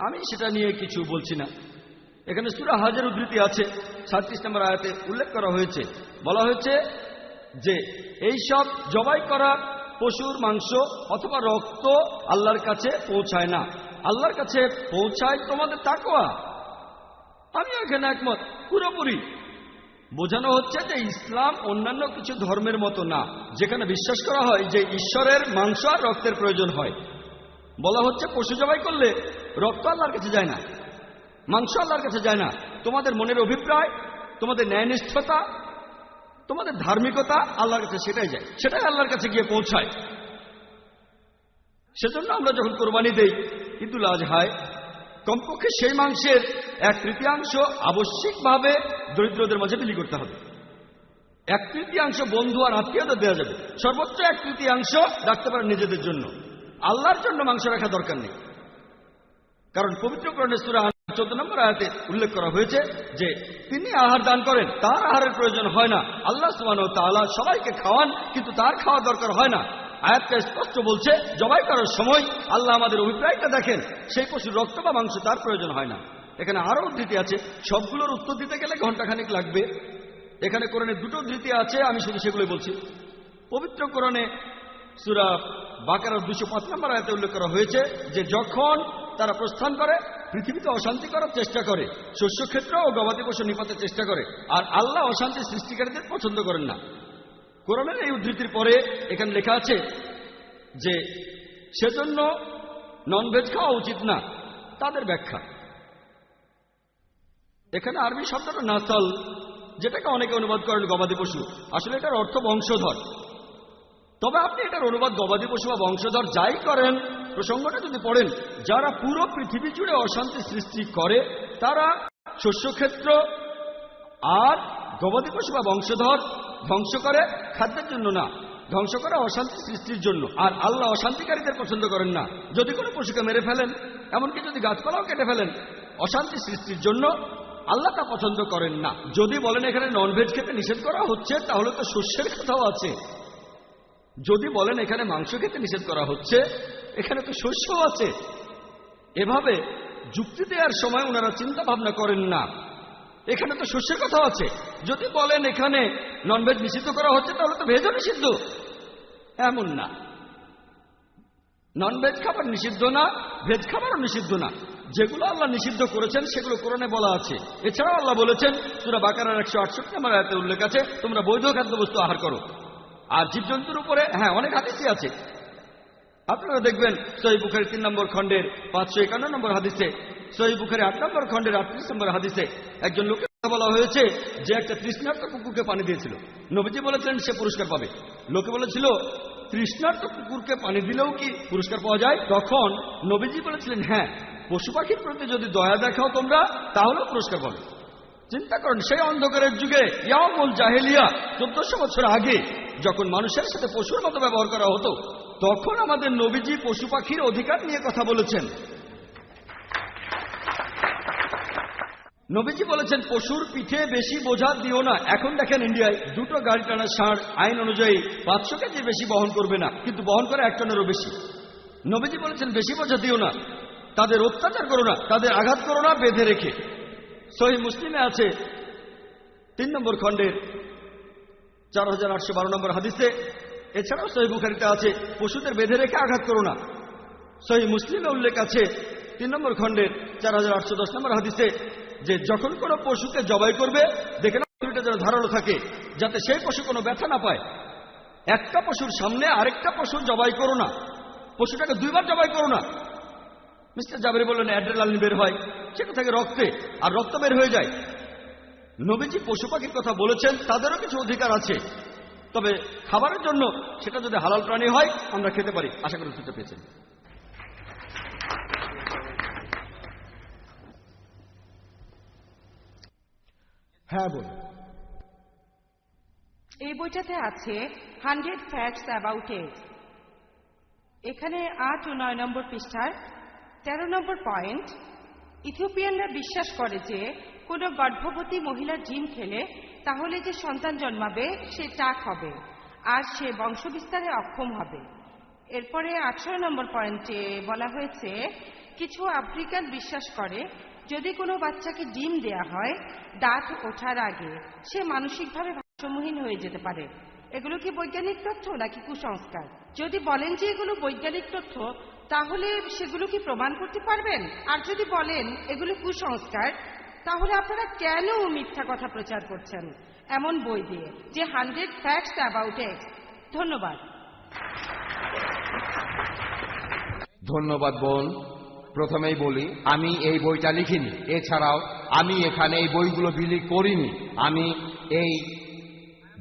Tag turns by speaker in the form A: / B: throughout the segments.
A: আমি সেটা নিয়ে কিছু বলছি না। এখানে সূরা হজের উদ্ধৃতি আছে, 37 নম্বর আয়াতে উল্লেখ করা হয়েছে, বলা হয়েছে যে এই সব জবাই করা পশুর মাংস অথবা রক্ত আল্লাহর কাছে পৌঁছায় না, আল্লাহর কাছে পৌঁছায় তোমাদের তাকওয়া। আমি এখানে একমত পুরোপুরি। বোঝানো হচ্ছে যে ইসলাম অন্যান্য কিছু ধর্মের মতো না, যেখানে বিশ্বাস করা হয় যে ঈশ্বরের মাংস আর রক্তের প্রয়োজন হয়। বলা হচ্ছে পশু জবাই করলে রক্ত আল্লাহর কাছে যায় না, মাংস আল্লাহর কাছে যায় না। তোমাদের মনের অভিপ্রায়, তোমাদের ন্যায়নিষ্ঠতা, তোমাদের ধার্মিকতা আল্লাহর কাছে সেটাই যায়, সেটাই আল্লাহর কাছে গিয়ে পৌঁছায়। সেজন্য আমরা যখন কোরবানি দেই ঈদুল আজহায়, কমপক্ষে সেই মাংসের 1/3 আবশ্যিকভাবে দরিদ্রদের মাঝে বিলি করতে হবে। 1/3 বন্ধু আর আত্মীয়দের দেওয়া যাবে, সর্বোচ্চ 1/3 রাখতে পারেন নিজেদের জন্য। আল্লাহর জন্য মাংস রাখা দরকার নেই, কারণ পবিত্র কোরআনে সূরা 14 নম্বর আয়াতে উল্লেখ করা হয়েছে যে তিনি আহার দান করেন, তার আহারের প্রয়োজন হয় না। আল্লাহ সুবহানাহু ওয়া তাআলা সবাইকে খাওয়ান, কিন্তু তার খাওয়া দরকার হয় না। আয়াতটা স্পষ্ট বলছে জবাই করার সময় আল্লাহ আমাদের অভিপ্রায়টা দেখেন, সেই পশুর রক্ত বা মাংস তার প্রয়োজন হয় না। এখানে আরো উদ্ধৃতি আছে, সবগুলোর উত্তর দিতে গেলে ঘন্টাখানিক লাগবে। এখানে কোরআনে 2টো উদ্ধৃতি আছে, আমি শুধু সেগুলোই বলছি। পবিত্র কোরআনে সূরা বাকারার 205 নম্বর আয়াতে উল্লেখ করা হয়েছে যে যখন তারা প্রস্থান করে পৃথিবীতে অশান্তি করার চেষ্টা করে, শস্যক্ষেত্র ও গবাদি পশু নিপাতের চেষ্টা করে, আর আল্লাহ অশান্তি সৃষ্টিকারীদের পছন্দ করেন না। কোরআনের এই উদ্ধৃতির পরে এখানে লেখা আছে যে সেজন্য ননভেজ খাওয়া উচিত না। তাদের ব্যাখ্যা, এখানে আরবি শব্দটা নাসল, যেটাকে অনেকে অনুবাদ করেন গবাদি পশু, আসলে এটার অর্থ বংশধর। তবে আপনি এটার অনুবাদ গবাদি পশু বা বংশধর যাই করেন, প্রসঙ্গটা যদি পড়েন, যারা পুরো পৃথিবী জুড়ে অশান্তি সৃষ্টি করে তারা শস্যক্ষেত্র আর গবাদি পশু বা বংশধর ধ্বংস করে খাদ্যের জন্য না, ধ্বংস করে অশান্তি সৃষ্টির জন্য। আর আল্লাহ অশান্তিকারীদের পছন্দ করেন না। যদি কোনো পশুকে মেরে ফেলেন, এমনকি যদি গাছপালাও কেটে ফেলেন অশান্তি সৃষ্টির জন্য, আল্লাহ তা পছন্দ করেন না। যদি বলেন এখানে ননভেজ খেতে নিষেধ করা হচ্ছে, তাহলে তো শস্যের কথাও আছে। যদি বলেন এখানে মাংস খেতে নিষেধ করা হচ্ছে, এখানে তো শস্যও আছে। এভাবে যুক্তি দেওয়ার সময় ওনারা চিন্তা ভাবনা করেন না, এখানে তো শস্যের কথাও আছে। যদি বলেন এখানে ননভেজ নিষিদ্ধ করা হচ্ছে, তাহলে তো ভেজও নিষিদ্ধ, এমন না। ননভেজ খাবার নিষিদ্ধ না, ভেজ খাবারও নিষিদ্ধ না। যেগুলো আল্লাহ নিষিদ্ধ করেছেন সেগুলো কোরআনে বলা আছে। এছাড়াও আল্লাহ বলেছেন সূরা বাকারার 168 নম্বর আয়াতে উল্লেখ আছে, তোমরা বৈধ খাদ্যবস্তু আহার করো। আর জীবজন্তুর উপরে অনেক হাদিসই আছে। আপনারা দেখবেন সহিহ বুখারী 3 নম্বর খণ্ডের 551 নম্বর হাদিসে, সহিহ বুখারী 8 নম্বর খণ্ডের 38 নম্বর হাদিসে একজন লোকের কথা বলা হয়েছে যে একটা তৃষ্ণার্ত কুকুরকে পানি দিয়েছিল। নবীজি বলেছিলেন সে পুরস্কার পাবে। লোকে বলেছিল তৃষ্ণার্ত কুকুরকে পানি দিলেও কি পুরস্কার পাওয়া যায়? তখন নবীজি বলেছিলেন হ্যাঁ, পশু পাখির প্রতি যদি দয়া দেখাও তোমরা, তাহলেও পুরস্কার পাবে। চিন্তা করেন, সেই অন্ধকারের যুগে ইয়াউমুল জাহেলিয়া 1400 বছর আগে যখন মানুষের সাথে পশুর মতো ব্যবহার করা হতো, তখন আমাদের নবীজি পশু পাখির অধিকার নিয়ে কথা বলেছেন। নবীজি বলেছেন পশুর পিঠে বেশি বোঝা দিও না। এখন দেখেন ইন্ডিয়ায় 2টো গাড়ি টানার ষাঁড় আইন অনুযায়ী 500 কেজি বেশি বহন করবে না, কিন্তু বহন করে 1 টনেরও বেশি। নবীজি বলেছেন বেশি বোঝা দিও না, তাদের অত্যাচার করো না, তাদের আঘাত করো না বেঁধে রেখে। সহিহ মুসলিমে আছে 3 নম্বর খণ্ডের 4812 নম্বর হাদিসে। এছাড়াও সহিহ বুখারীতে আছে পশুদের বেঁধে রেখে আঘাত করো না। সহিহ মুসলিমে উল্লেখ আছে 3 নম্বর খণ্ডের 4810 নম্বর হাদিসে যে যখন কোনো পশুকে জবাই করবে দেখে না শরীরটা যেন ধারালো থাকে, যাতে সেই পশু কোনো ব্যথা না পায়। একটা পশুর সামনে আরেকটা পশু জবাই করো না, পশুটাকে 2 বার জবাই করো না। মিস্টার জাবেরি বললেন অ্যাড্রেনালিন বের হয়, সেটা থেকে রক্তে, আর রক্ত বের হয়ে যায়। নবীজি পশু পাখির কথা বলেছেন, তাদেরও কিছু অধিকার আছে, তবে খাবারের জন্য সেটা যদি হালাল প্রাণী হয় আমরা খেতে পারি। আশা করি উত্তরটা পেয়েছেন।
B: হ্যাঁ বলুন।
C: এই বইটাতে আছে 100 ফ্যাক্টস অ্যাবাউট এজ। এখানে 8 ও 9 নম্বর পৃষ্ঠার 13 নম্বর পয়েন্ট, ইথিওপিয়ানরা বিশ্বাস করে যে কোনো গর্ভবতী মহিলার জিন খেলে তাহলে যে সন্তান জন্মাবে সে টাক হবে আর সে বংশবিস্তারে অক্ষম হবে। এরপরে 18 নম্বর পয়েন্টে বলা হয়েছে কিছু আফ্রিকান বিশ্বাস করে যদি কোনো বাচ্চাকে ডিম দেয়া হয় দাঁত ওঠার আগে সে মানসিকভাবে ভারসাম্যহীন হয়ে যেতে পারে। এগুলো কি বৈজ্ঞানিক তথ্য নাকি কুসংস্কার? যদি বলেন যে এগুলো বৈজ্ঞানিক তথ্য, তাহলে সেগুলো কি প্রমাণ করতে পারবেন? আর যদি বলেন এগুলো কুসংস্কার, তাহলে আপনারা কেন মিথ্যা কথা প্রচার করছেন এমন বই দিয়ে, যে 100 ফ্যাক্টস অ্যাবাউট এগস? ধন্যবাদ।
B: ধন্যবাদ বোন। প্রথমেই বলি, আমি এই বইটা লিখিনি। এছাড়াও আমি এখানে এই বইগুলো বিলি করিনি। আমি এই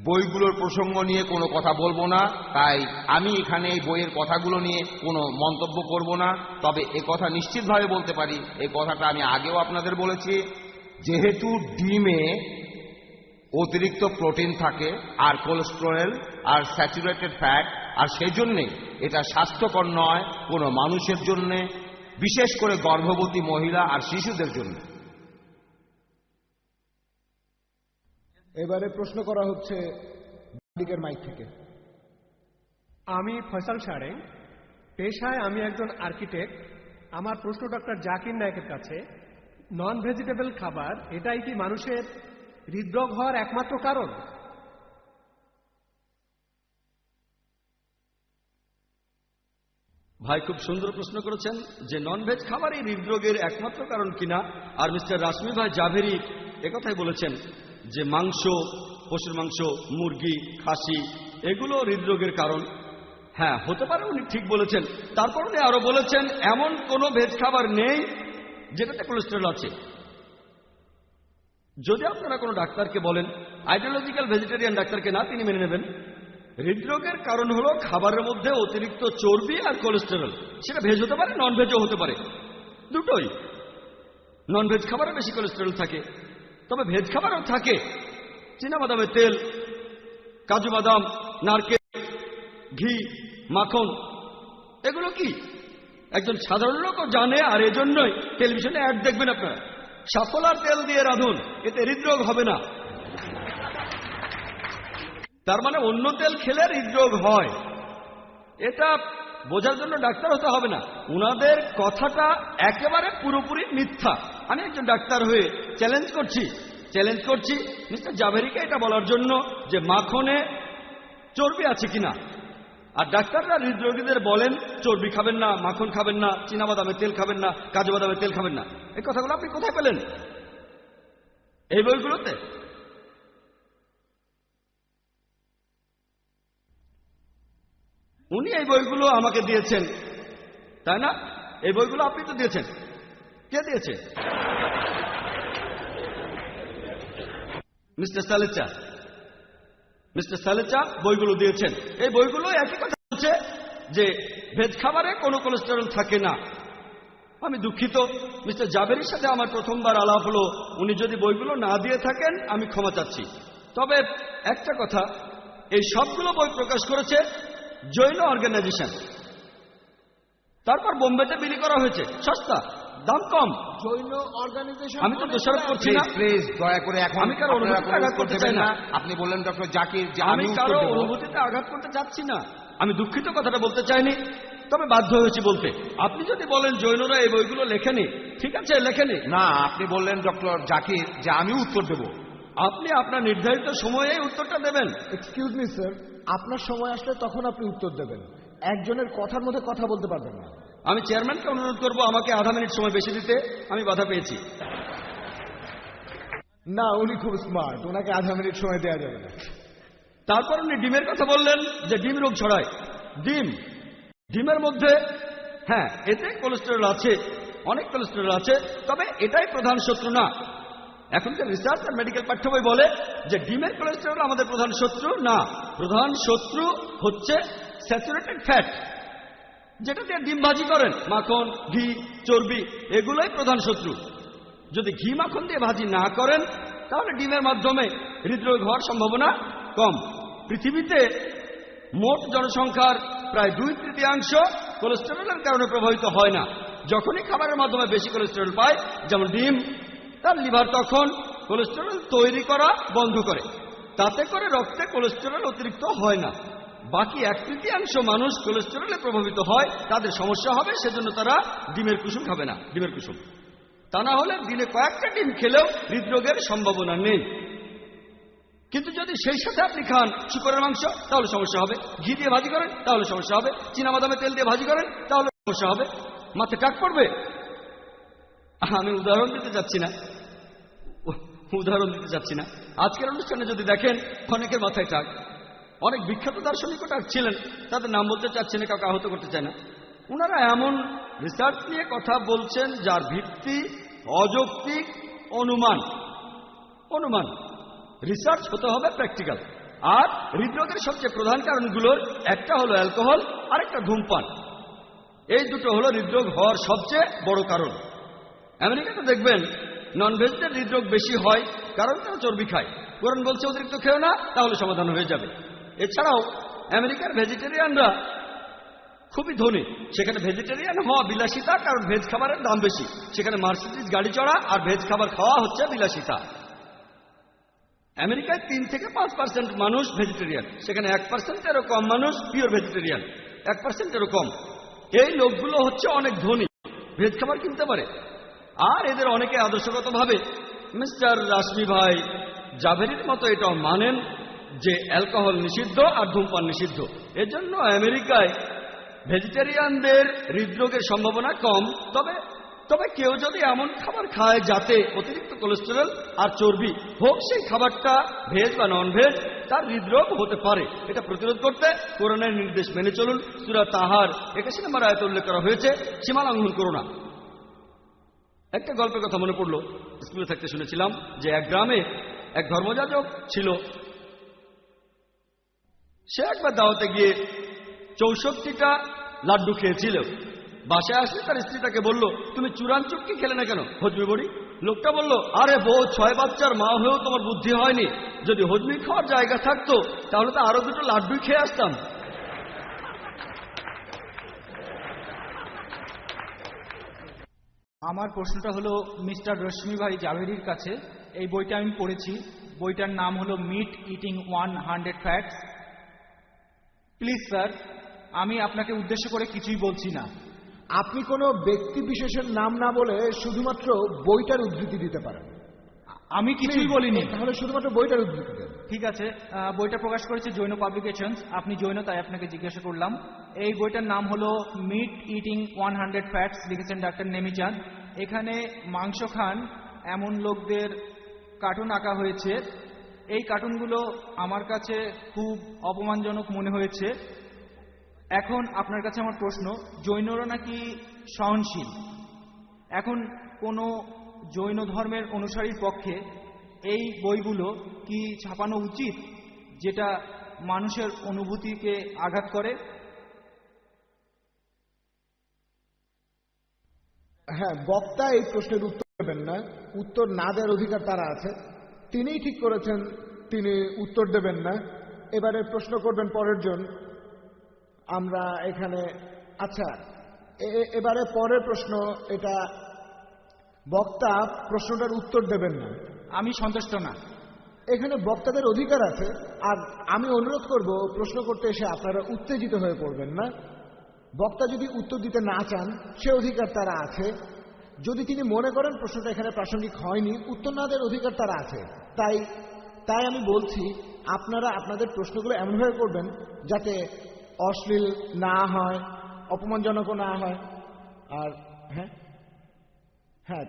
B: বইগুলোর প্রসঙ্গ নিয়ে কোনো কথা বলবো না, তাই আমি এখানে এই বইয়ের কথাগুলো নিয়ে কোনো মন্তব্য করব না। তবে এ কথা নিশ্চিতভাবে বলতে পারি, এই কথাটা আমি আগেও আপনাদের বলেছি, যেহেতু ডিমে অতিরিক্ত প্রোটিন থাকে আর কোলেস্টেরল আর স্যাচুরেটেড ফ্যাট, আর সেই জন্যে এটা স্বাস্থ্যকর নয় কোনো মানুষের জন্য, বিশেষ করে গর্ভবতী মহিলা আর শিশুদের জন্য।
D: এবারে প্রশ্ন করা হচ্ছে দিকের মাইক থেকে।
E: আমি ফয়সাল সারেং, পেশায় আমি একজন আর্কিটেক্ট। আমার প্রশ্ন ডক্টর জাকির নায়েকের কাছে, নন ভেজিটেবল খাবার এটাই কি মানুষের হৃদরোগ হওয়ার একমাত্র কারণ?
A: ভাই খুব সুন্দর প্রশ্ন করেছেন যে ননভেজ খাবারই হৃদরোগের একমাত্র কারণ কিনা। আর মিস্টার রাশমি ভাই জাভেরি একথাই বলেছেন যে মাংস, পশুর মাংস, মুরগি, খাসি এগুলো হৃদরোগের কারণ। হ্যাঁ, হতে পারে, উনি ঠিক বলেছেন। তারপর উনি আরো বলেছেন এমন কোনো ভেজ খাবার নেই যেটাতে কোলেস্টেরল আছে। যদি আপনারা কোনো ডাক্তারকে বলেন, আইডিওলজিক্যাল ভেজিটেরিয়ান ডাক্তারকে না, তিনি মেনে নেবেন হৃদরোগের কারণ হলো খাবারের মধ্যে অতিরিক্ত চর্বি আর কোলেস্টেরল। সেটা ভেজ হতে পারে, নন ভেজও হতে পারে, দুটোই। নন ভেজ খাবারে বেশি কোলেস্টেরল থাকে, তবে ভেজ খাবারও থাকে। চীনাবাদামের তেল, কাজু বাদাম, নারকেল, ঘি, মাখন, এগুলো কি একজন সাধারণ লোকও জানে। আর এজন্যই টেলিভিশনে অ্যাড দেখবেন আপনারা, সাফলার তেল দিয়ে রাঁধুন, এতে হৃদরোগ হবে না। তার মানে অন্য তেল খেলে হৃদরোগ হয়, এটা বোঝার জন্য ডাক্তার হতে হবে না। উনাদের কথাটা একেবারে পুরোপুরি মিথ্যা। আমি একজন ডাক্তার হয়ে চ্যালেঞ্জ করছি মিস্টার জাভেরিকে এটা বলার জন্য যে মাখনে চর্বি আছে কিনা। আর ডাক্তাররা হৃদরোগীদের বলেন চর্বি খাবেন না, মাখন খাবেন না, চীনাবাদামের তেল খাবেন না, কাজু বাদামের তেল খাবেন না। এই কথাগুলো আপনি কোথায় পেলেন? এই বইগুলোতে। উনি এই বইগুলো আমাকে দিয়েছেন, তাই না? এই বইগুলো আপনি তো দিয়েছেন। কে দিয়েছে? মিস্টার সালেচা বইগুলো দিয়েছেন। এই বইগুলো একই কথা বলছে যে ভেজ খাবারে কোনো কোলেস্টেরল থাকে না। আমি দুঃখিত, মিস্টার জাভেরির সাথে আমার প্রথমবার আলাপ হলো। উনি যদি বইগুলো না দিয়ে থাকেন আমি ক্ষমা চাচ্ছি। তবে একটা কথা, এই সবগুলো বই প্রকাশ করেছে জৈন অর্গানাইজেশন, তারপর বোম্বেতে বিলি করা হয়েছে, সস্তা, দাম কম।
D: জৈন অর্গানাইজেশন।
A: আমি তো দোষারোপ করছি না,
B: প্লিজ দয়া করে এখন
A: আমি কারো অনুভূতিতে আঘাত করতে চাই না।
B: আপনি বললেন ডক্টর জাকির যে
A: আমি কারো অনুভূতিতে আঘাত করতে চাচ্ছি না। আমি দুঃখিত, কথাটা বলতে চাইনি, তবে বাধ্য হয়েছি বলতে। আপনি যদি বলেন জৈনরা এই বইগুলো লেখেনি, ঠিক আছে, লেখেনি।
B: না, আপনি বললেন ডক্টর জাকির যে আমি উত্তর দেব।
A: আপনি আপনার নির্ধারিত সময়ে উত্তরটা দেবেন।
D: এক্সকিউজ মি স্যার, আপনার সময় আসলে তখন আপনি উত্তর দেবেন, একজনের কথার মধ্যে কথা বলতে পারবেন না।
A: আমি চেয়ারম্যানকে অনুরোধ করবো আমাকে আধা মিনিট সময় বেশি দিতে, আমি বাধা পেয়েছি।
D: না, উনি খুব স্মার্ট, ওনাকে আধা মিনিট সময় দেওয়া যাবে না।
A: তারপর উনি ডিমের কথা বললেন যে ডিম রোগ ছড়ায়। ডিমের মধ্যে, হ্যাঁ, এতে কোলেস্টেরল আছে, অনেক কোলেস্টেরল আছে, তবে এটাই প্রধান শত্রু না। এখনকার রিসার্চ আর মেডিকেল পাঠ্য বই বলে যে ডিমের কোলেস্টেরল আমাদের প্রধান শত্রু না। প্রধান শত্রু হচ্ছে স্যাচুরেটেড ফ্যাট, যেটা দিয়ে ডিম ভাজি করেন, মাখন, ঘি, চর্বি, এগুলোই প্রধান শত্রু। যদি ঘি মাখন দিয়ে ভাজি না করেন তাহলে ডিমের মাধ্যমে হৃদরোগ হওয়ার সম্ভাবনা কম। পৃথিবীতে মোট জনসংখ্যার প্রায় 2/3 কোলেস্টেরলের কারণে প্রভাবিত হয় না। যখনই খাবারের মাধ্যমে বেশি কোলেস্টেরল পায়, যেমন ডিম, তার লিভার তখন কোলেস্টেরল তৈরি করা বন্ধ করে, তাতে করে রক্তে কোলেস্টেরল অতিরিক্ত হয় না। বাকি 1/3 মানুষ কোলেস্টেরলে প্রভাবিত হয়, তাদের সমস্যা হবে, সেজন্য তারা ডিমের কুসুম খাবে না, ডিমের কুসুম। তা না হলে দিনে কয়েকটা ডিম খেলেও হৃদরোগের সম্ভাবনা নেই। কিন্তু যদি সেই সাথে আপনি খান শূকরের মাংস, তাহলে সমস্যা হবে। ঘি দিয়ে ভাজি করেন, তাহলে সমস্যা হবে। চীনাবাদামের তেল দিয়ে ভাজি করেন, তাহলে সমস্যা হবে। মাথায় টাক পড়বে। আমি উদাহরণ দিতে চাচ্ছি না। আজকের অনুষ্ঠানে যদি দেখেন অনেকের মাথায় টাক, অনেক বিখ্যাত দার্শনিকও টাক ছিলেন, তাদের নাম বলতে চাচ্ছি না, কাউকে আহত করতে চায় না। ওনারা এমন রিসার্চ নিয়ে কথা বলছেন যার ভিত্তি অযৌক্তিক অনুমান। রিসার্চ হতে হবে প্র্যাকটিক্যাল। আর হৃদরোগের সবচেয়ে প্রধান কারণগুলোর একটা হলো অ্যালকোহল, আর একটা ধূমপান। এই দুটো হলো হৃদরোগ হওয়ার সবচেয়ে বড় কারণ। আমেরিকাতে দেখবেন নন ভেজদের হৃদরোগ বেশি হয়, কারণ তারা চর্বি খায়। কোরআন বলছে অতিরিক্ত খেও না, তাহলে সমাধান হয়ে যাবে। এছাড়াও আমেরিকার ভেজিটেরিয়ানরা খুবই ধনী। সেখানে ভেজিটেরিয়ান হওয়া বিলাসিতা, কারণ ভেজ খাবারের দাম বেশি। সেখানে মার্সিডিজ গাড়ি চড়া আর ভেজ খাবার খাওয়া হচ্ছে বিলাসিতা। আমেরিকায় 3 থেকে 5% মানুষ ভেজিটেরিয়ান, সেখানে 1%-এরও কম মানুষ পিওর ভেজিটেরিয়ান, 1%-এরও কম। এই লোকগুলো হচ্ছে অনেক ধনী, ভেজ খাবার কিনতে পারে। আর এদের অনেকে আদর্শগতভাবে মিস্টার রাশমি ভাই জাভেরির মতো এটাও মানেন যে অ্যালকোহল নিষিদ্ধ আর ধূমপান নিষিদ্ধ। এজন্য আমেরিকায় ভেজিটেরিয়ানদের হৃদরোগের সম্ভাবনা কম। তবে কেউ যদি এমন খাবার খায় যাতে অতিরিক্ত কোলেস্টেরল আর চর্বি হোক, সেই খাবারটা ভেজ বা নন ভেজ, তার হৃদরোগ হতে পারে। এটা প্রতিরোধ করতে কোরআনের নির্দেশ মেনে চলুন। সূরা তাহার 81 নম্বর আয়াতে উল্লেখ করা হয়েছে, সীমা লঙ্ঘন করো না। একটা গল্পের কথা মনে পড়ল, স্কুলে থাকতে শুনেছিলাম যে এক গ্রামে এক ধর্মযাজক ছিল। সে একবার দাওয়াতে গিয়ে 64টা লাড্ডু খেয়েছিল। বাসায় আসলে তার স্ত্রী তাকে বলল, তুমি চূড়ান চুক্তি খেলে না কেন, হজমি বড়ি? লোকটা বলল, আরে বউ, 6 বাচ্চার মা হয়েও তোমার বুদ্ধি হয়নি। যদি হজমি খাওয়ার জায়গা থাকতো তাহলে তো আরো 2টো লাড্ডুই খেয়ে আসতাম।
F: আমার প্রশ্নটা হলো মিস্টার রশ্মি ভাই জাভেরির কাছে। এই বইটা আমি পড়েছি, বইটার নাম হলো meet eating 100 facts. Please sir, আমি আপনাকে উদ্দেশ্য করে কিছুই বলছি না।
D: আপনি কোনো ব্যক্তি বিশেষের নাম না বলে শুধুমাত্র বইটার উদ্ধৃতি দিতে পারেন।
F: আমি কিছুই বলিনি।
D: তাহলে শুধুমাত্র বইটার উদ্ধৃতি দেন।
F: ঠিক আছে, বইটা প্রকাশ করেছে জৈন পাবলিকেশনস। আপনি জৈন, তাই আপনাকে জিজ্ঞাসা করলাম। এই বইটার নাম হলো মিট ইটিং 100 ফ্যাক্টস, লিখেছেন ডাক্তার নেমিচাঁদ। এখানে মাংস খান এমন লোকদের কার্টুন আঁকা হয়েছে। এই কার্টুনগুলো আমার কাছে খুব অপমানজনক মনে হয়েছে। এখন আপনার কাছে আমার প্রশ্ন, জৈনরা নাকি সহনশীল। এখন কোনো জৈন ধর্মের অনুসারীর পক্ষে এই বইগুলো কি ছাপানো উচিত, যেটা মানুষের অনুভূতিকে আঘাত করে?
D: হ্যাঁ, বক্তা এই প্রশ্নের উত্তর দেবেন না। উত্তর না দেওয়ার অধিকার তারা আছে। তিনিই ঠিক করেছেন তিনি উত্তর দেবেন না। এবারে প্রশ্ন করবেন পরের জন। আমরা এখানে আচ্ছা, এবারে পরের প্রশ্ন, এটা বক্তা প্রশ্নটার উত্তর দেবেন না।
F: আমি সন্তুষ্ট না।
D: এখানে বক্তাদের অধিকার আছে। আর আমি অনুরোধ করব, প্রশ্ন করতে এসে আপনারা উত্তেজিত হয়ে পড়বেন না। বক্তা যদি উত্তর দিতে না চান, সে অধিকার তারা আছে। যদি তিনি মনে করেন প্রশ্নটা এখানে প্রাসঙ্গিক হয়নি, উত্তর না দেওয়ার অধিকার তারা আছে। তাই আমি বলছি, আপনারা আপনাদের প্রশ্নগুলো এমনভাবে করবেন যাতে অশ্লীল না হয়, অপমানজনকও না হয়। আর হ্যাঁ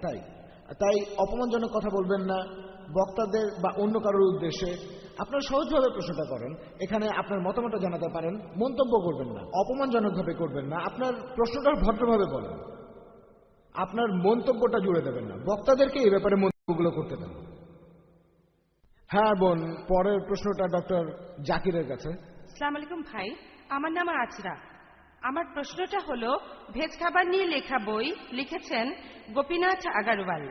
D: তাই অপমানজনক কথা বলবেন না বক্তাদের বা অন্য কারোর উদ্দেশ্যে। আপনারা সহজভাবে প্রশ্নটা করেন, এখানে আপনার মতামত জানাতে পারেন, মন্তব্য করবেন না, অপমানজনকভাবে করবেন না। আপনার প্রশ্নটা ভদ্রভাবে বলেন, আপনার মন্তব্যটা জুড়ে দেবেন না। বক্তাদেরকে এই ব্যাপারে মন্তব্যগুলো করতে দেন। হ্যাঁ বোন, পরের প্রশ্নটা ডক্টর জাকিরের কাছে।
C: আসসালামু আলাইকুম ভাই, আমার নাম আচরা। আমার প্রশ্নটা হলো, ভেজ খাবার নিয়ে লেখা বই লিখেছেন গোপীনাথ আগারওয়াল।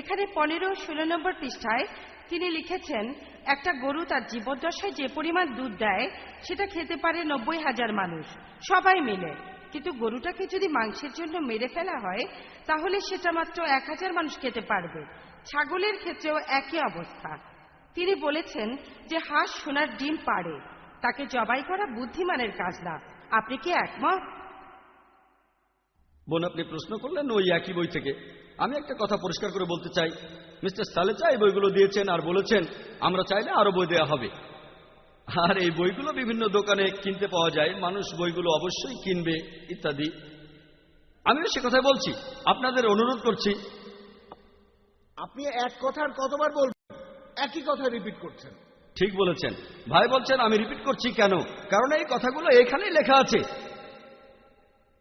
C: এখানে 15-16 নম্বর পৃষ্ঠায় তিনি লিখেছেন, একটা গরু তার জীবদ্দশায় যে পরিমাণ দুধ দেয় সেটা খেতে পারে 90,000 মানুষ, সবাই মিলে। কিন্তু গরুটাকে যদি মাংসের জন্য মেরে ফেলা হয় তাহলে সেটা মাত্র 1000 মানুষ খেতে পারবে। ছাগলের ক্ষেত্রেও একই অবস্থা। তিনি বলেছেন যে হাঁস সোনার ডিম পাড়ে, তাকে জবাই করা বুদ্ধিমানের কাজ না। আপনি কি একমত?
A: বোন, আপনি প্রশ্ন করলেন ওই একই বই থেকে। আমি একটা কথা পরিষ্কার করে বলতে চাই, মিস্টার সালেচা এই বইগুলো দিয়েছেন আর বলেছেন আমরা চাইলে আরো বই দেওয়া হবে। আর এই বইগুলো বিভিন্ন দোকানে কিনতে পাওয়া যায়, মানুষ বইগুলো অবশ্যই কিনবে ইত্যাদি। আমিও সে কথাই বলছি, আপনাদের অনুরোধ করছি।
D: আপনি এক কথার কতবার বলবেন? একই কথা রিপিট করছেন।
A: ঠিক বলেছেন ভাই। বলছেন আমি রিপিট করছি কেন? কারণ এই কথাগুলো এখানেই লেখা আছে।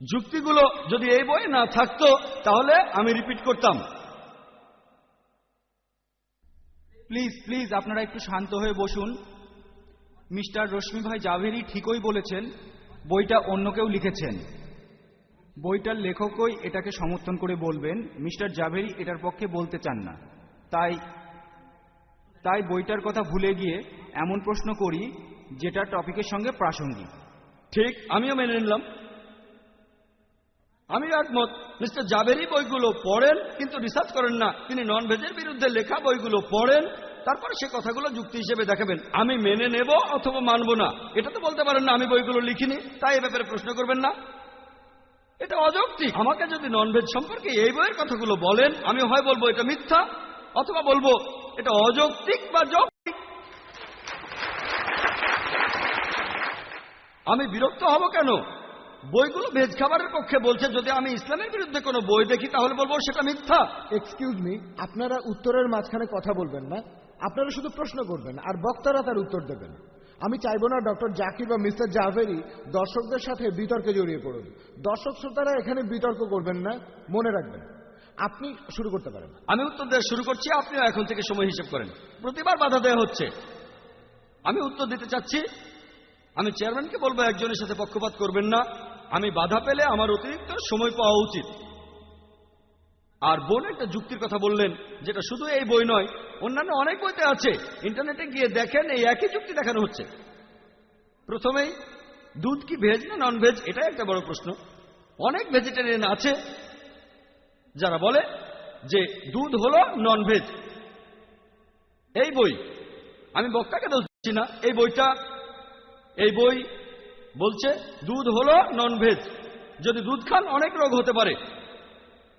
A: যুক্তিগুলো যদি এই বইয়ে না থাকতো তাহলে আমি রিপিট করতাম।
F: প্লিজ প্লিজ আপনারা একটু শান্ত হয়ে বসুন। মিস্টার রশ্মি ভাই জাভেরি ঠিকই বলেছেন, বইটা অন্য কেউ লিখেছেন। বইটার লেখকই এটাকে সমর্থন করে বলবেন, মিস্টার জাভেরি এটার পক্ষে বলতে চান না। তাই বইটার কথা ভুলে গিয়ে এমন প্রশ্ন করি যেটা টপিকের সঙ্গে প্রাসঙ্গিক।
A: ঠিক, আমিও মেনে নিলাম। আমি একমত। মিস্টার জাভেরি বইগুলো পড়েন কিন্তু রিসার্চ করেন না। তিনি নন ভেজের বিরুদ্ধে লেখা বইগুলো পড়েন, তারপরে সে কথাগুলো যুক্তি হিসেবে দেখাবেন। আমি মেনে নেব অথবা মানব না, এটা তো বলতে পারেন না আমি বইগুলো লিখিনি, তাই এ ব্যাপারে প্রশ্ন করবেন না। এটা অযৌক্তিক। আমাকে যদি ননভেজ সম্পর্কে এই বইয়ের কথাগুলো বলেন, আমি হয় বলবো এটা মিথ্যা অথবা বলবো এটা অযৌক্তিক বা যৌক্তিক। আমি বিরক্ত হব কেন? বইগুলো ভেজ খাবারের পক্ষে বলছে, যদি আমি ইসলামের বিরুদ্ধে কোনো বই দেখি তাহলে বলবো সেটা মিথ্যা।
D: এক্সকিউজ মি, আপনারা উত্তরের মাঝখানে কথা বলবেন না। আপনারা শুধু প্রশ্ন করবেন আর বক্তারা তার উত্তর দেবেন। আমি চাইবো না ডক্টর জাকির বা মিস্টার জাভেরি দর্শকদের সাথে বিতর্কে জড়িয়ে পড়ুন। দর্শক শ্রোতারা এখানে বিতর্ক করবেন না, মনে রাখবেন। আপনি শুরু করতে পারেন।
A: আমি উত্তর দেওয়া শুরু করছি, আপনিও এখন থেকে সময় হিসেব করেন। প্রতিবার বাধা দেওয়া হচ্ছে। আমি উত্তর দিতে চাচ্ছি। আমি চেয়ারম্যানকে বলবো একজনের সাথে পক্ষপাত করবেন না। আমি বাধা পেলে আমার অতিরিক্ত সময় পাওয়া উচিত। আর বোন একটা যুক্তির কথা বললেন, যেটা শুধু এই বই নয়, অন্যান্য অনেক বইতে আছে। ইন্টারনেটে গিয়ে দেখেন, এই একই যুক্তি দেখানো হচ্ছে। প্রথমেই, দুধ কি ভেজ না নন ভেজ, এটাই একটা বড় প্রশ্ন। অনেক ভেজিটেরিয়ান আছে যারা বলে যে দুধ হলো নন ভেজ। এই বই, আমি বক্তাকে দোষ দিচ্ছি না, এই বই বলছে দুধ হলো নন ভেজ। যদি দুধ খান অনেক রোগ হতে পারে।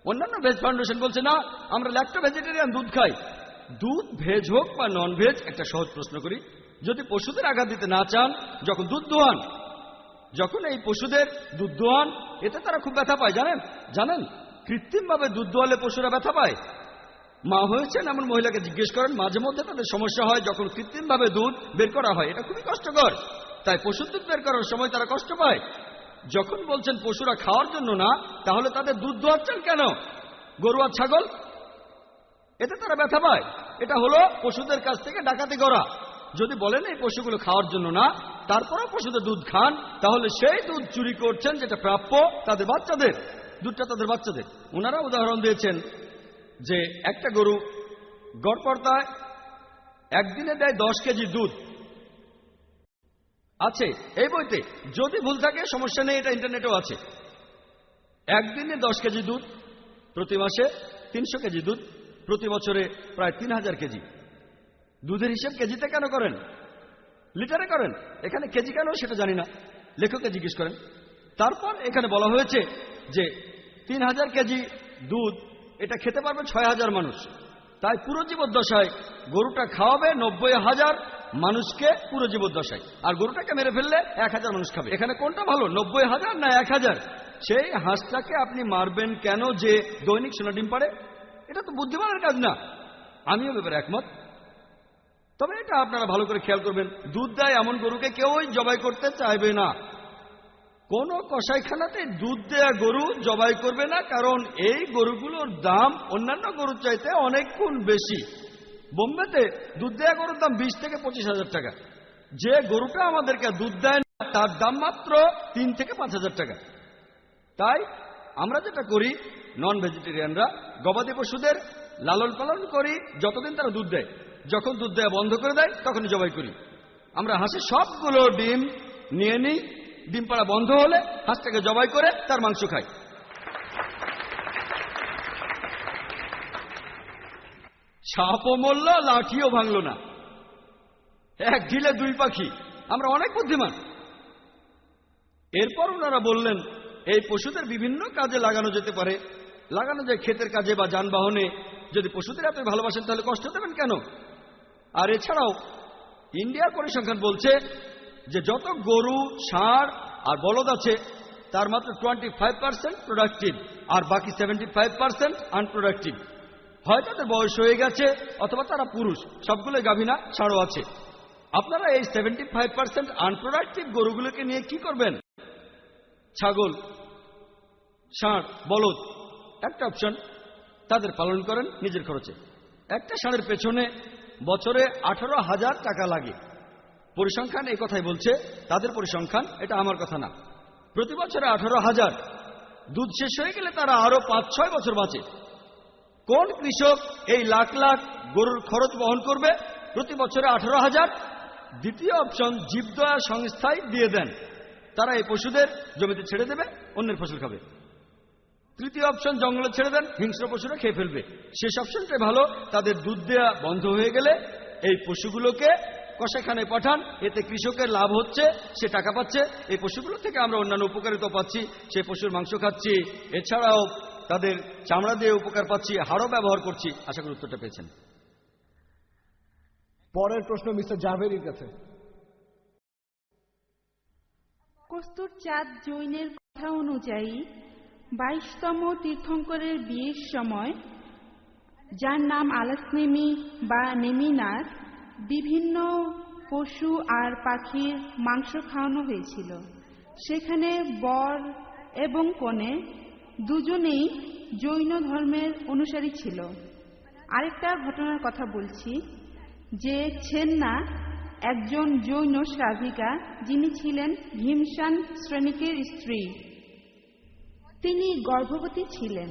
A: অন্যান্য ভেজ ফাউন্ডেশন বলছে না, আমরা ল্যাক্টো ভেজিটেরিয়ান, দুধ খাই। দুধ ভেজ হোক বা নন ভেজ, একটা সহজ প্রশ্ন করি, যদি পশুদের আঘাত দিতে না চান, যখন দুধ দোহান, যখন এই পশুদের দুধ দোহান, এতে তারা খুব ব্যথা পায়। জানেন কৃত্রিমভাবে দুধ দোয়ালে পশুরা ব্যথা পায়। মা হয়েছেন এমন মহিলাকে জিজ্ঞেস করেন, মাঝে মধ্যে তাদের সমস্যা হয় যখন কৃত্রিমভাবে দুধ বের করা হয়। এটা খুবই কষ্টকর, তাই পশুর দুধ বের করার সময় তারা কষ্ট পায়। যখন বলছেন পশুরা খাওয়ার জন্য না, তাহলে তাদের দুধ দোয়াচ্ছেন কেন? গরু আর ছাগল, এতে তারা ব্যথা পায়। এটা হলো পশুদের কাছ থেকে ডাকাতি করা। যদি বলেন এই পশুগুলো খাওয়ার জন্য না, তারপরেও পশুদের দুধ খান, তাহলে সেই দুধ চুরি করছেন যেটা প্রাপ্য তাদের বাচ্চাদের, দুধটা তাদের বাচ্চাদের। ওনারা উদাহরণ দিয়েছেন যে একটা গরু গড়পড়তায় একদিনে দেয় 10 কেজি দুধ আছে এই বইতে। যদি ভুল থাকে সমস্যা নেই, এটা ইন্টারনেটেও আছে। একদিনে 10 কেজি দুধ, প্রতি মাসে 300 কেজি দুধ, প্রতি বছরে প্রায় 3000 কেজি। দুধের হিসেব কেজিতে কেন করেন, লিটারে করেন? এখানে কেজি কেন সেটা জানি না, লেখককে জিজ্ঞেস করেন। তারপর এখানে বলা হয়েছে যে 3000 কেজি দুধ এটা খেতে পারবে 6000 মানুষ। তাই পুরো জীবদ্দশায় গরুটা খাওয়াবে 90,000 মানুষকে পুরো জীবদ্দশায়, আর গরুটাকে মেরে ফেললে 1000 মানুষ খাবে। এখানে কোনটা ভালো, 90,000 না 1000? সেই হাঁসটাকে আপনি মারবেন কেন যে দৈনিক 16 ডিম পারে? এটা তো বুদ্ধিমানের কাজ না। আমিও ব্যাপারে একমত। তবে এটা আপনারা ভালো করে খেয়াল করবেন, দুধ দেয় এমন গরুকে কেউই জবাই করতে চাইবে না। কোন কসাইখানাতে দুধ দেয়া গরু জবাই করবে না, কারণ এই গরুগুলোর দাম অন্যান্য গরুর চাইতে অনেক গুণ বেশি। বোম্বেতে দুধ দেয়া গরুর দাম 20 থেকে 25,000 টাকা। যে গরুটা আমাদেরকে দুধ দেয় না তার দাম মাত্র 3 থেকে 5,000 টাকা। তাই আমরা যেটা করি, নন ভেজিটেরিয়ানরা গবাদি পশুদের লালন পালন করি যতদিন তারা দুধ দেয়। যখন দুধ দেয়া বন্ধ করে দেয় তখনই জবাই করি। আমরা হাঁসের সবগুলো ডিম নিয়ে নিই, ডিম পাড়া বন্ধ হলে হাঁসটাকে জবাই করে তার মাংস খাই। সাপও মরল, লাঠিও ভাঙল না। এক ঢিলে দুই পাখি। আমরা অনেক বুদ্ধিমান। এরপর ওনারা বললেন এই পশুদের বিভিন্ন কাজে লাগানো যেতে পারে, লাগানো যায় ক্ষেতের কাজে বা যানবাহনে। যদি পশুদের এত ভালোবাসেন তাহলে কষ্ট দেবেন কেন? আর এছাড়াও ইন্ডিয়ার পরিসংখ্যান বলছে যে যত গরু, ষাঁড় আর বলদ আছে তার মাত্র 25% প্রোডাক্টিভ, আর বাকি 75% আনপ্রোডাক্টিভ। হয় তাদের বয়স হয়ে গেছে অথবা তারা পুরুষ, সবগুলোই গাভীনা, ষাঁড়ও আছে। আপনারা এই 75% আনপ্রোডাক্টিভ গরুগুলোকে নিয়ে কি করবেন? ছাগল, ষাঁড়, বলদ একটা অপশন, তাদের পালন করেন নিজের খরচে। একটা ষাঁড়ের পেছনে বছরে 18,000 টাকা লাগে। পরিসংখ্যান এই কথাই বলছে, তাদের পরিসংখ্যান, এটা আমার কথা না। প্রতি বছরে 18,000। দুধ শেষ হয়ে গেলে তারা আরো 5-6 বছর বাঁচে। কোন কৃষক এই লাখ লাখ গরুর খরচ বহন করবে? প্রতি বছরে 18,000। দ্বিতীয় অপশন জীবদয়া সংস্থায় দিয়ে দেন, তারা এই পশুদের জমিতে ছেড়ে দেবে, অন্যের ফসল খাবে। তৃতীয় অপশন জঙ্গলে ছেড়ে দেন, হিংস্র পশুরা খেয়ে ফেলবে। শেষ অপশনটাই ভালো, তাদের দুধ দেওয়া বন্ধ হয়ে গেলে এই পশুগুলোকে কসাইখানায় পাঠান, এতে কৃষকের লাভ হচ্ছে, সে টাকা পাচ্ছে। এই পশুগুলো থেকে আমরা অন্যান্য উপকারিতা পাচ্ছি, সেই পশুর মাংস খাচ্ছি, এছাড়াও তাদের চামড়া দিয়ে উপকার পাচ্ছি, হাড়ও ব্যবহার করছি। আশা করি উত্তরটা পেয়েছেন।
D: পরের প্রশ্ন মিস্টার জাভেরির কাছে।
G: কস্তুরচাঁদ জৈনের কথা অনুযায়ী 22তম তীর্থঙ্করের বিয়ের সময়, যার নাম আলাসনেমি বা নেমিনাথ, বিভিন্ন পশু আর পাখির মাংস খাওয়ানো হয়েছিল। সেখানে বর এবং কনে দুজনেই জৈন ধর্মের অনুসারী ছিল। আরেকটা ঘটনার কথা বলছি যে ছেন্না একজন জৈন শ্রাবিকা, যিনি ছিলেন ভীমসান শ্রেণিকের স্ত্রী। তিনি গর্ভবতী ছিলেন।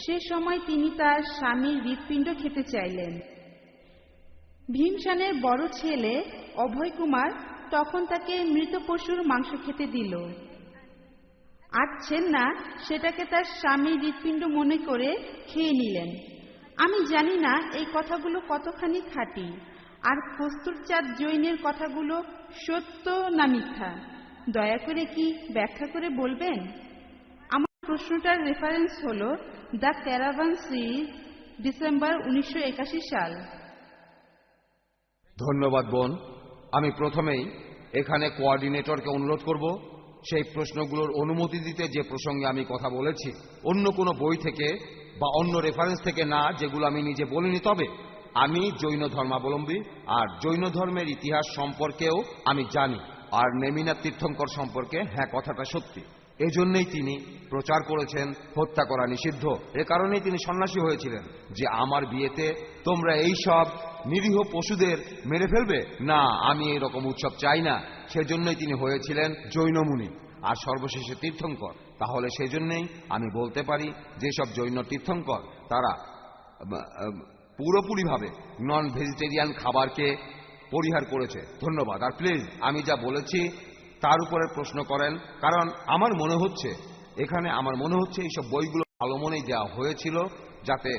G: সে সময় তিনি তার স্বামীর হৃৎপিণ্ড খেতে চাইলেন। ভীমসানের বড় ছেলে অভয় কুমার তখন তাকে মৃত পশুর মাংস খেতে দিল, আর ছেন্না সেটাকে তার স্বামীর হৃৎপিণ্ড মনে করে খেয়ে নিলেন। আমি জানি না এই কথাগুলো কতখানি খাঁটি, আর কস্তুরচাঁদ জৈনের কথাগুলো সত্য না মিথ্যা, দয়া করে কি ব্যাখ্যা করে বলবেন? আমার প্রশ্নটার রেফারেন্স হল দ্য ক্যারাভান সিরিজ, ডিসেম্বর 1981 সাল।
B: ধন্যবাদ বোন। আমি প্রথমেই এখানে কোঅর্ডিনেটরকে অনুরোধ করব সেই প্রশ্নগুলোর অনুমতি দিতে যে প্রসঙ্গে আমি কথা বলেছি, অন্য কোনো বই থেকে বা অন্য রেফারেন্স থেকে না, যেগুলো আমি নিজে বলিনি। তবে আমি জৈন ধর্মাবলম্বী, আর জৈন ধর্মের ইতিহাস সম্পর্কেও আমি জানি। আর নেমিনাথ তীর্থঙ্কর সম্পর্কে হ্যাঁ, কথাটা সত্যি। এজন্যই তিনি প্রচার করেছেন হত্যা করা নিষিদ্ধ। এ কারণেই তিনি সন্ন্যাসী হয়েছিলেন, যে আমার বিয়েতে তোমরা এই সব নিরীহ পশুদের মেরে ফেলবে না, আমি এইরকম উৎসব চাই না। সেজন্যই তিনি হয়েছিলেন জৈন মুনি আর সর্বশেষে তীর্থঙ্কর। তাহলে সেজন্যই আমি বলতে পারি যেসব জৈন তীর্থঙ্কর তারা পুরোপুরিভাবে নন ভেজিটেরিয়ান খাবারকে পরিহার করেছে। ধন্যবাদ। আর প্লিজ আমি যা বলেছি তার উপরে প্রশ্ন করেন, কারণ আমার মনে হচ্ছে এইসব বইগুলো ভালো মনেই দেওয়া হয়েছিল, যাতে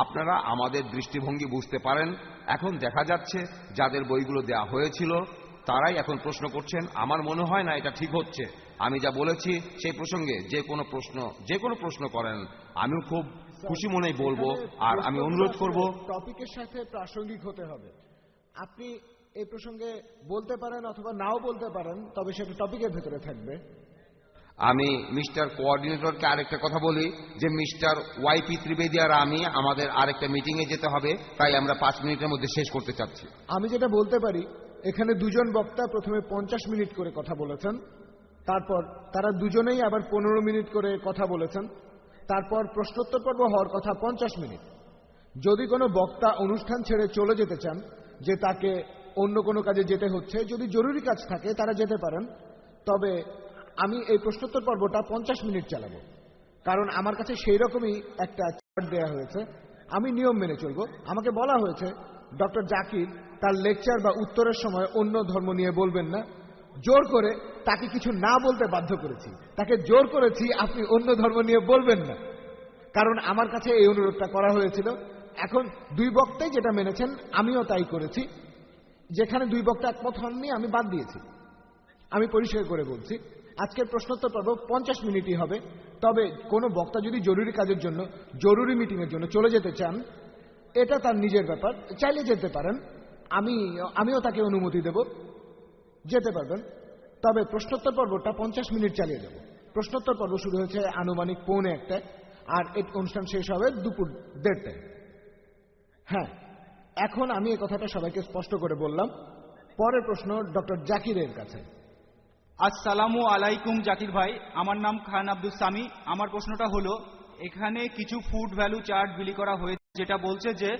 B: আপনারা আমাদের দৃষ্টিভঙ্গি বুঝতে পারেন। এখন দেখা যাচ্ছে যাদের বইগুলো দেওয়া হয়েছিল তারাই এখন প্রশ্ন করছেন। আমার মনে হয় না এটা ঠিক হচ্ছে। আমি যা বলেছি সেই প্রসঙ্গে যে কোনো প্রশ্ন করেন, আমিও খুব খুশি মনেই বলবো। আর আমি অনুরোধ করব
D: টপিকের সাথে প্রাসঙ্গিক হতে হবে। আপনি এই প্রসঙ্গে বলতে পারেন অথবা নাও বলতে পারেন, তবে সেটা টপিকের ভেতরে থাকবে।
B: আমি মিস্টার কোঅর্ডিনেটরকে আরেকটা কথা বলি যে মিস্টার ওয়াইপি ত্রিবেদী আর আমি আমাদের আরেকটা মিটিংয়ে যেতে হবে, তাই আমরা 5 মিনিটের মধ্যে শেষ করতে চাচ্ছি।
D: আমি যেটা বলতে পারি, এখানে দুজন বক্তা প্রথমে 50 মিনিট করে কথা বলেছেন, তারপর তারা দুজনেই আবার 15 মিনিট করে কথা বলেছেন, তারপর প্রশ্নোত্তর পর্ব হওয়ার কথা 50 মিনিট। যদি কোনো বক্তা অনুষ্ঠান ছেড়ে চলে যেতে চান, যে তাকে অন্য কোনো কাজে যেতে হচ্ছে, যদি জরুরি কাজ থাকে তারা যেতে পারেন, তবে আমি এই প্রশ্নোত্তর পর্বটা 50 মিনিট চালাবো। কারণ আমার কাছে সেই রকমই একটা চার্ট দেওয়া হয়েছে, আমি নিয়ম মেনে চলব। আমাকে বলা হয়েছে ডক্টর জাকির তার লেকচার বা উত্তরের সময় অন্য ধর্ম নিয়ে বলবেন না। জোর করে তাকে কিছু না বলতে বাধ্য করেছি, তাকে জোর করেছি আপনি অন্য ধর্ম নিয়ে বলবেন না, কারণ আমার কাছে এই অনুরোধটা করা হয়েছিল। এখন দুই বক্তাই যেটা মেনেছেন, আমিও তাই করেছি। যেখানে দুই বক্তা একমত হননি আমি বাদ দিয়েছি। আমি পরিষ্কার করে বলছি, আজকের প্রশ্নোত্তর পর্ব 50 মিনিটই হবে। তবে কোনো বক্তা যদি জরুরি কাজের জন্য, জরুরি মিটিংয়ের জন্য চলে যেতে চান, এটা তার নিজের ব্যাপার, চাইলে যেতে পারেন। আমিও তাকে অনুমতি দেব, যেতে পারবেন। তবে প্রশ্নোত্তর পর্বটা 50 মিনিট চালিয়ে দেব। প্রশ্নোত্তর পর্ব শুরু হয়েছে আনুমানিক 1:45, আর এই অনুষ্ঠান শেষ হবে দুপুর 1:30টায়। হ্যাঁ, এখন আমি এই কথাটা সবাইকে স্পষ্ট করে বললাম। পরের প্রশ্ন ডক্টর জাকিরের কাছে।
F: আসসালামু আলাইকুম জাকির ভাই, আমার নাম খান আব্দুল সামি। আমার প্রশ্নটা হলো, এখানে কিছু ফুড ভ্যালু চার্ট বিলি করা হয়েছে যেটা বলছে যে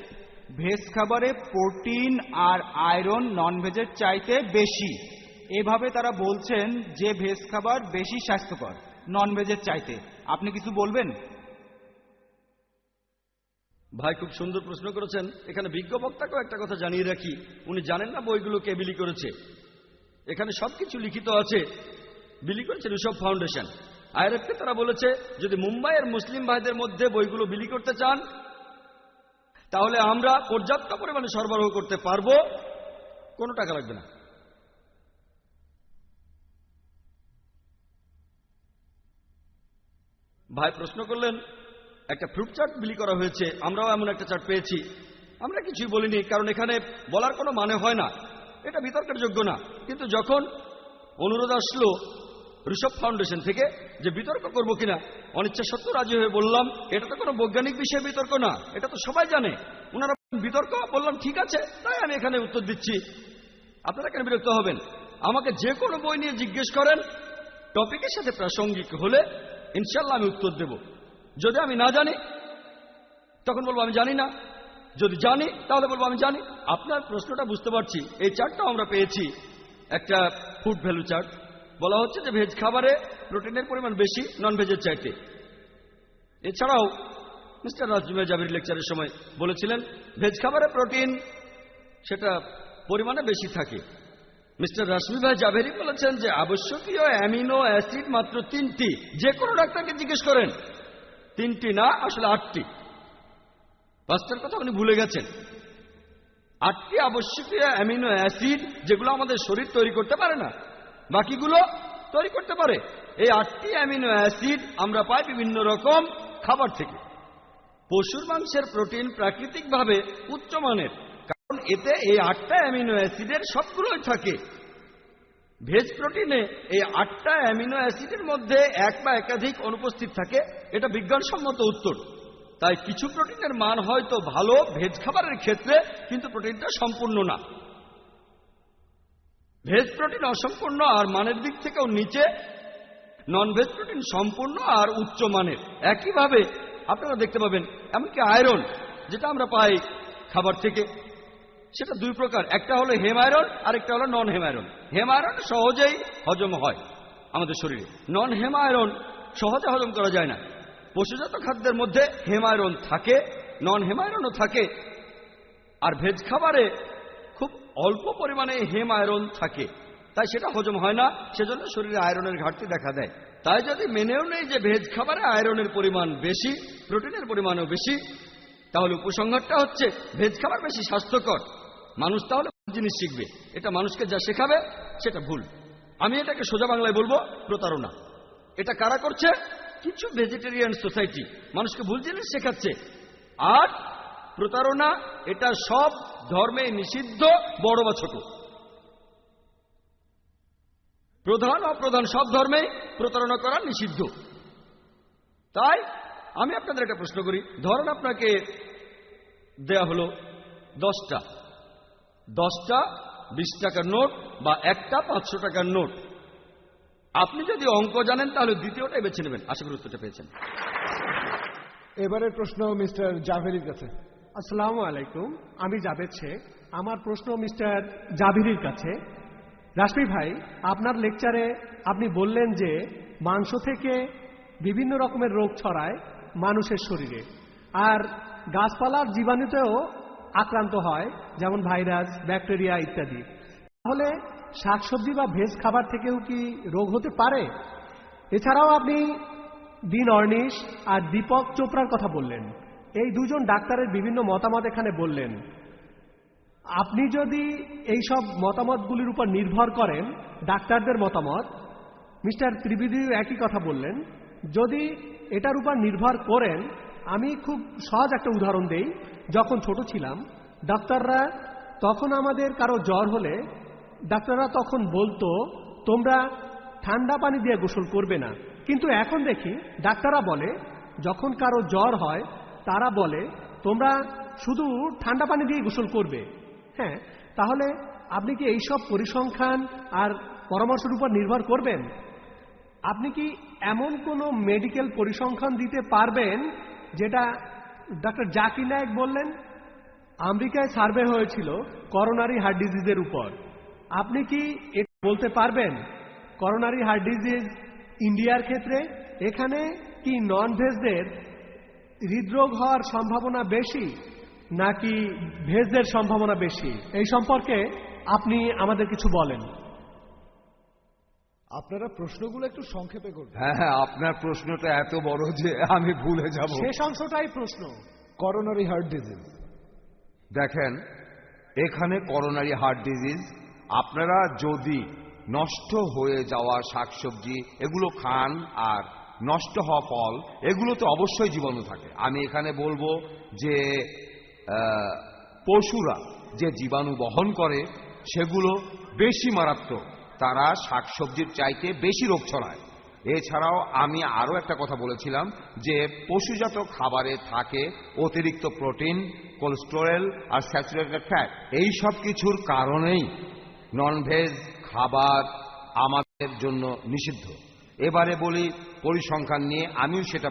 F: ভেজ খাবারে প্রোটিন আর আয়রন নন ভেজের চাইতে বেশি। এভাবে তারা বলছেন যে ভেজ খাবার বেশি স্বাস্থ্যকর নন ভেজের চাইতে। আপনি কিছু বলবেন?
A: ভাই খুব সুন্দর প্রশ্ন করেছেন। এখানে বিজ্ঞ বক্তাকেও একটা কথা জানিয়ে রাখি, উনি জানেন না বইগুলো কে বিলি করেছে। এখানে সবকিছু লিখিত আছে। বিলি করেছে ঋষভ ফাউন্ডেশন। আইআরএফকে তারা বলেছে যদি মুম্বাইয়ের মুসলিম ভাইদের মধ্যে বইগুলো বিলি করতে চান তাহলে আমরা পর্যাপ্ত পরিমাণে সরবরাহ করতে পারবো, কোনো টাকা লাগবে না। ভাই প্রশ্ন করলেন একটা ফ্রুট চার্ট বিলি করা হয়েছে, আমরাও এমন একটা চার্ট পেয়েছি। আমরা কিছুই বলিনি, কারণ এখানে বলার কোনো মানে হয় না, এটা বিতর্কের যোগ্য না। কিন্তু যখন অনুরোধ আসলো ঋষভ ফাউন্ডেশন থেকে যে বিতর্ক করব কিনা, অনিচ্ছা সত্ত্বেও রাজি হয়ে বললাম এটা তো কোনো বৈজ্ঞানিক বিষয়ে বিতর্ক না, এটা তো সবাই জানে। ওনারা বিতর্ক, বললাম ঠিক আছে, তাই আমি এখানে উত্তর দিচ্ছি। আপনারা কেন বিরক্ত হবেন? আমাকে যে কোনো বই নিয়ে জিজ্ঞেস করেন, টপিকের সাথে প্রাসঙ্গিক হলে ইনশাল্লাহ আমি উত্তর দেব। যদি আমি না জানি তখন বলবো আমি জানি না, যদি জানি তাহলে বলবো আমি জানি। আপনার প্রশ্নটা বুঝতে পারছি। এই চার্টটাও আমরা পেয়েছি, একটা ফুড ভ্যালু চার্ট। বলা হচ্ছে যে ভেজ খাবারে প্রোটিনের পরিমাণ বেশি নন ভেজের চাইতে। এছাড়াও মিস্টার রাজমে জাবির লেকচারের সময় বলেছিলেন ভেজ খাবারে প্রোটিন সেটা পরিমাণে বেশি থাকে। মিস্টার রাশমি ভাই জাভেরি বলেছেন যে আবশ্যকীয় অ্যামিনো অ্যাসিড মাত্র 3টি। যে কোনো ডাক্তারকে জিজ্ঞেস করেন, 3টি না, আসলে 8টি। 5টার কথা উনি ভুলে গেছেন। 8টি আবশ্যকীয় অ্যামিনো অ্যাসিড যেগুলো আমাদের শরীর তৈরি করতে পারে না, বাকিগুলো তৈরি করতে পারে। এই 8টি অ্যামিনো অ্যাসিড আমরা পাই বিভিন্ন রকম খাবার থেকে। পশুর মাংসের প্রোটিন প্রাকৃতিকভাবে উচ্চমানের, কারণ এতে এই 8টা অ্যামিনো অ্যাসিডের সবগুলোই থাকে। ভেজ প্রোটিনে এই 8টা অ্যামিনো অ্যাসিডের মধ্যে এক বা একাধিক অনুপস্থিত থাকে, এটা বিজ্ঞানসম্মত উত্তর। তাই কিছু প্রোটিনের মান হয়তো ভালো ভেজ খাবারের ক্ষেত্রে, কিন্তু প্রোটিনটা সম্পূর্ণ না। ভেজ প্রোটিন অসম্পূর্ণ আর মানের দিক থেকেও নিচে, নন ভেজ প্রোটিন সম্পূর্ণ আর উচ্চ মানের। একইভাবে আপনারা দেখতে পাবেন এমনকি আয়রন যেটা আমরা পাই খাবার থেকে, সেটা 2 প্রকার। একটা হলো হেম আয়রন আর একটা হলো নন হেম আয়রন। হেম আয়রন সহজেই হজম হয় আমাদের শরীরে, নন হেম আয়রন সহজে হজম করা যায় না। পশুজাত খাদ্যের মধ্যে হেম আয়রন থাকে, নন হেম আয়রনও থাকে। আর ভেজ খাবারে খুব অল্প পরিমাণে হেম আয়রন থাকে, তাই সেটা হজম হয় না, সেজন্য শরীরে আয়রনের ঘাটতি দেখা দেয়। তাই যদি মেনেও নেই যে ভেজ খাবারে আয়রনের পরিমাণ বেশি, প্রোটিনের পরিমাণও বেশি, তাহলে উপসংহারটা হচ্ছে ভেজ খাবার বেশি স্বাস্থ্যকর। মানুষ তাহলে জিনিস শিখবে, এটা মানুষকে যা শেখাবে সেটা ভুল। আমি এটাকে সোজা বাংলায় বলবো প্রতারণা। এটা কারা করছে? কিছু ভেজিটেরিয়ান সোসাইটি মানুষকে ভুল জিনিস শেখাচ্ছে। আর প্রতারণা এটা সব ধর্মে নিষিদ্ধ, বড় বা ছোট, প্রধান অপ্রধান সব ধর্মে প্রতারণা করা নিষিদ্ধ। তাই আমি আপনাদের একটা প্রশ্ন করি, ধরেন আপনাকে দেয়া হলো 10টা 20 টাকার নোট বা একটা 500 টাকার নোট। আপনি যদি অঙ্ক জানেন তাহলে দ্বিতীয়টাই বেছে নেবেন। আশা করি উত্তরটা পেয়েছেন।
D: এবারের প্রশ্ন মিস্টার জাভেরির কাছে।
E: আসসালামু আলাইকুম, আমি জাভেদ শেখ। আমার প্রশ্ন মিস্টার জাভিরির কাছে। রাশমি ভাই, আপনার লেকচারে আপনি বললেন যে মাংস থেকে বিভিন্ন রকমের রোগ ছড়ায় মানুষের শরীরে, আর গাছপালার জীবাণুতেও আক্রান্ত হয়, যেমন ভাইরাস, ব্যাকটেরিয়া ইত্যাদি। তাহলে শাকসবজি বা ভেজ খাবার থেকেও কি রোগ হতে পারে? এছাড়াও আপনি ডিন অর্নিশ আর দীপক চোপড়ার কথা বললেন। এই দুজন ডাক্তারের বিভিন্ন মতামত এখানে বললেন। আপনি যদি এই সব মতামতগুলির উপর নির্ভর করেন, ডাক্তারদের মতামত, মিস্টার ত্রিবেদীও একই কথা বললেন, যদি এটার উপর নির্ভর করেন, আমি খুব সহজ একটা উদাহরণ দেই। যখন ছোট ছিলাম, ডাক্তাররা তখন আমাদের কারো জ্বর হলে ডাক্তাররা তখন বলতো তোমরা ঠান্ডা পানি দিয়ে গোসল করবে না। কিন্তু এখন দেখি ডাক্তাররা বলে যখন কারো জ্বর হয় তারা বলে তোমরা শুধু ঠান্ডা পানি দিয়ে গোসল করবে। হ্যাঁ, তাহলে আপনি কি এইসব পরিসংখ্যান আর পরামর্শের উপর নির্ভর করবেন? আপনি কি এমন কোনো মেডিকেল পরিসংখ্যান দিতে পারবেন যেটা ডক্টর জাকির নায়েক বললেন? আমেরিকায় সার্ভে হয়েছিল করোনারি হার্ট ডিজিজের উপর। আপনি কি এটা বলতে পারবেন করোনারি হার্ট ডিজিজ ইন্ডিয়ার ক্ষেত্রে এখানে কি নন ভেজদের হৃদরোগ হওয়ার সম্ভাবনা বেশি নাকি ভেজদের সম্ভাবনা বেশি? এই সম্পর্কে আপনি আমাদের কিছু বলেন।
D: আপনারা প্রশ্নগুলো একটু সংক্ষেপে করবেন।
B: হ্যাঁ, আপনার প্রশ্নটা এত বড় যে আমি ভুলে যাব।
E: শেষ অংশটাই প্রশ্ন।
D: করোনারি হার্ট ডিজিজ,
B: দেখেন, এখানে করোনারি হার্ট ডিজিজ, আপনারা যদি নষ্ট হয়ে যাওয়া শাকসবজি এগুলো খান আর নষ্ট হওয়া ফল, এগুলোতে অবশ্যই জীবাণু থাকে। আমি এখানে বলবো যে পশুরা যে জীবাণু বহন করে সেগুলো বেশি মারাত্মক, তারা শাকসবজির চাইতে বেশি রোগ ছড়ায়। এছাড়াও আমি আরো একটা কথা বলেছিলাম যে পশুজাত খাবারে থাকে অতিরিক্ত প্রোটিন, কোলেস্টেরল আর স্যাচুরেটেড ফ্যাট। এই সব কিছুর কারণেই ননভেজ খাবার আমাদের জন্য নিষিদ্ধ। এবারে বলি পরিসংখ্যান নিয়ে, আমিও সেটা